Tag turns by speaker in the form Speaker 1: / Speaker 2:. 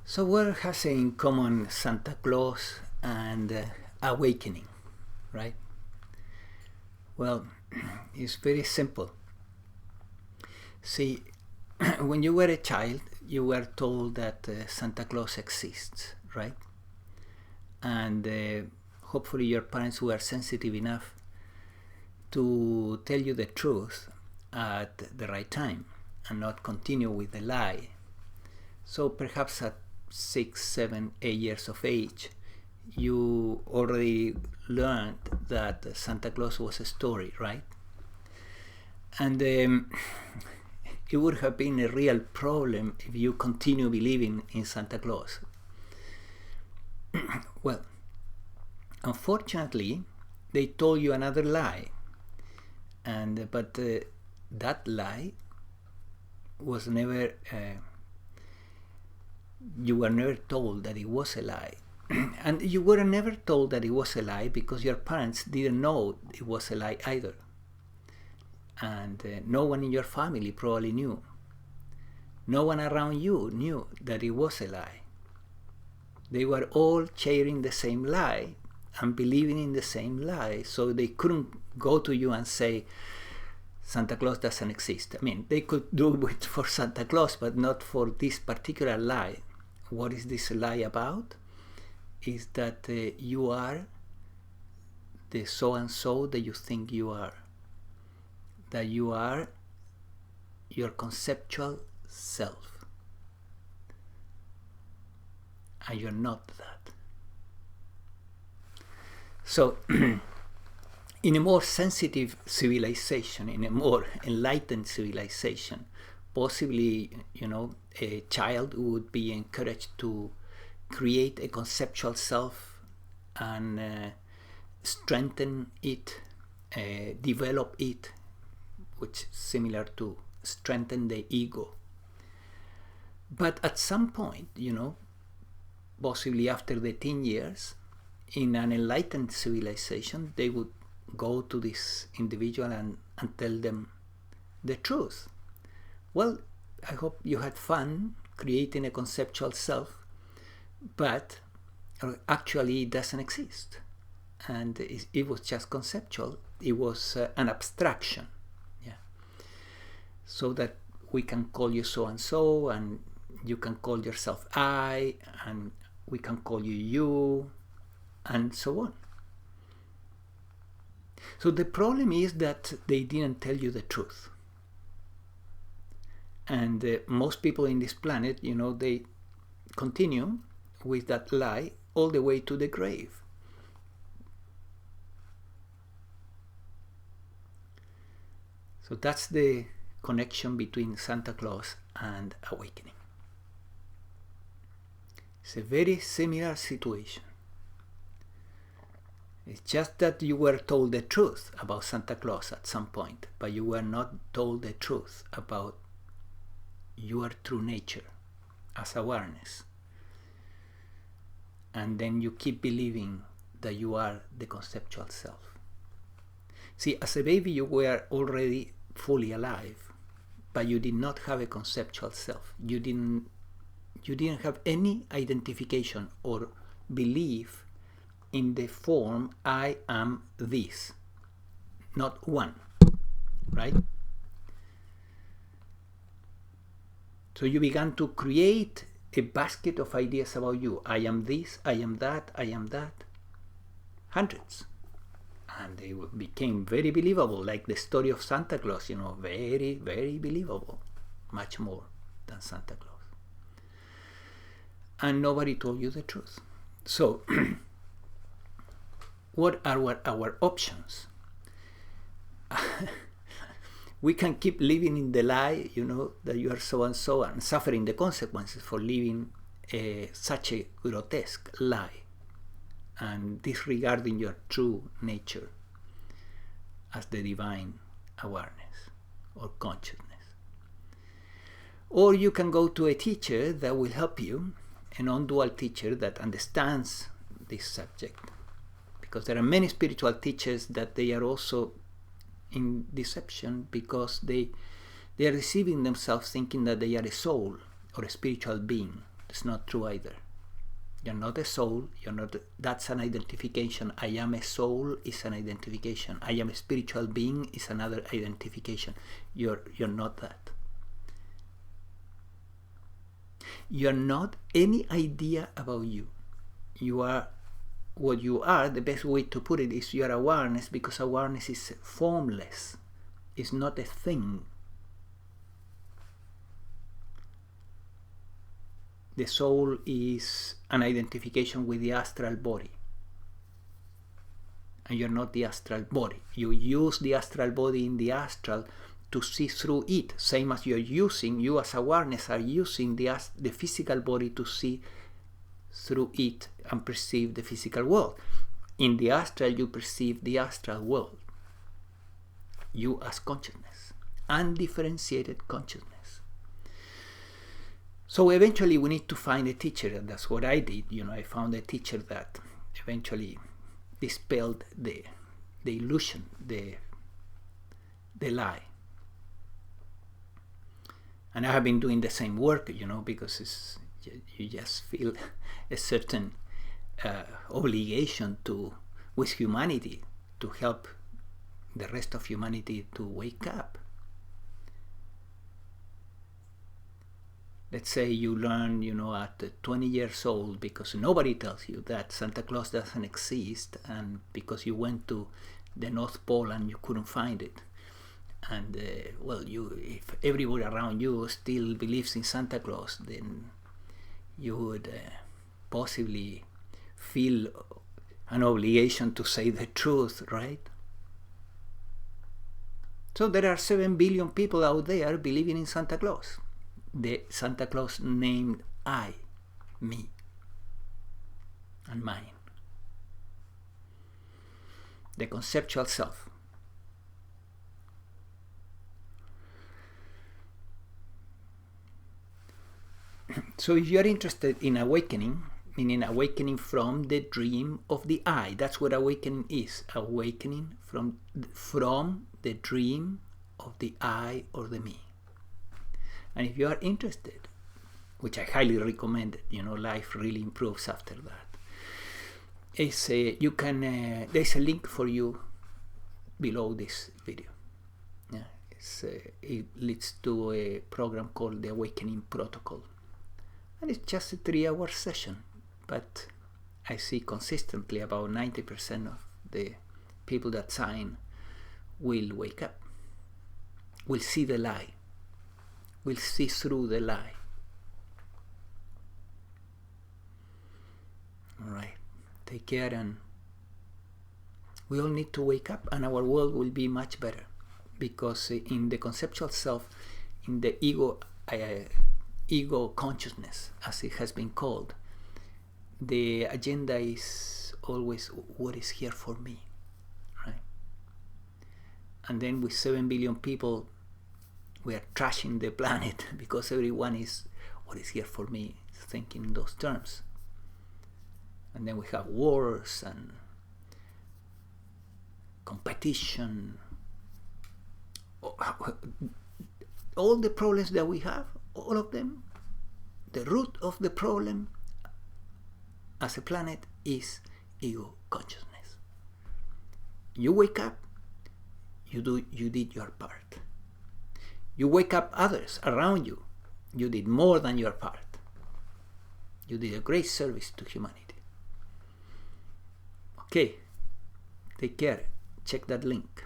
Speaker 1: So what has in common Santa Claus and awakening, right? Well, it's very simple. See, when you were a child, you were told that Santa Claus exists, right? And hopefully your parents were sensitive enough to tell you the truth at the right time and not continue with the lie. So perhaps at 6, 7, 8 years of age, you already learned that Santa Claus was a story, right? And it would have been a real problem if you continue believing in Santa Claus. Well, unfortunately, they told you another lie, but that lie was never. You were never told that it was a lie. And you were never told that it was a lie because your parents didn't know it was a lie either. And no one in your family probably knew. No one around you knew that it was a lie. They were all sharing the same lie and believing in the same lie, so they couldn't go to you and say, Santa Claus doesn't exist. I mean, they could do it for Santa Claus, but not for this particular lie. What is this lie about? Is that you are the so-and-so that you think you are. That you are your conceptual self. And you're not that. So, in a more sensitive civilization, in a more enlightened civilization, possibly, a child would be encouraged to create a conceptual self and strengthen it, develop it, which is similar to strengthen the ego. But at some point, possibly after the 10 years, in an enlightened civilization, they would go to this individual and tell them the truth. Well, I hope you had fun creating a conceptual self, but actually it doesn't exist. And it was just conceptual. It was an abstraction. Yeah. So that we can call you so-and-so, and you can call yourself I, and we can call you you, and so on. So the problem is that they didn't tell you the truth. And most people in this planet, they continue with that lie all the way to the grave. So that's the connection between Santa Claus and awakening. It's a very similar situation. It's just that you were told the truth about Santa Claus at some point, but you were not told the truth about your true nature as awareness. And then you keep believing that you are the conceptual self. See, as a baby you were already fully alive, but you did not have a conceptual self. You didn't have any identification or belief in the form I am this. Not one, right? So you began to create a basket of ideas about you. I am this, I am that, I am that. Hundreds. And they became very believable, like the story of Santa Claus, very, very believable. Much more than Santa Claus. And nobody told you the truth. So, what are our options? We can keep living in the lie, that you are so-and-so, and suffering the consequences for living such a grotesque lie and disregarding your true nature as the divine awareness or consciousness. Or you can go to a teacher that will help you, a non-dual teacher that understands this subject. Because there are many spiritual teachers that they are also in deception because they are deceiving themselves thinking that they are a soul or a spiritual being. It's not true either. You're not a soul. You're not. That's an identification. I am a soul is an identification. I am a spiritual being is another identification. You're not that. You're not any idea about you. You are what you are. The best way to put it is you are awareness, because awareness is formless. It's not a thing. The soul is an identification with the astral body. And you're not the astral body. You use the astral body in the astral to see through it. Same as you as awareness are using the physical body to see through it and perceive the physical world. In the astral, you perceive the astral world. You as consciousness. Undifferentiated consciousness. So eventually we need to find a teacher, and that's what I did. I found a teacher that eventually dispelled the illusion, the lie. And I have been doing the same work, because you just feel a certain obligation with humanity to help the rest of humanity to wake up. Let's say you learn, at 20 years old, because nobody tells you that Santa Claus doesn't exist, and because you went to the North Pole and you couldn't find it. And, if everybody around you still believes in Santa Claus, then you would possibly feel an obligation to say the truth, right? So there are 7 billion people out there believing in Santa Claus. The Santa Claus named I, me, and mine. The conceptual self. So if you are interested in awakening, meaning awakening from the dream of the I, that's what awakening is. Awakening from the dream of the I or the me. And if you are interested, which I highly recommend, life really improves after that. There's a link for you below this video. Yeah, it leads to a program called the Awakening Protocol. And it's just a 3-hour session, but I see consistently about 90% of the people that sign will wake up, will see the lie. Will see through the lie. All right. Take care, and we all need to wake up, and our world will be much better, because in the conceptual self, in the ego consciousness, as it has been called, the agenda is always what is here for me, right? And then with 7 billion people, we are trashing the planet because everyone is what is here for me, thinking in those terms. And then we have wars and competition. All the problems that we have, all of them, the root of the problem as a planet is ego consciousness. You wake up, you did your part. You wake up others around you. You did more than your part. You did a great service to humanity. Okay, take care. Check that link.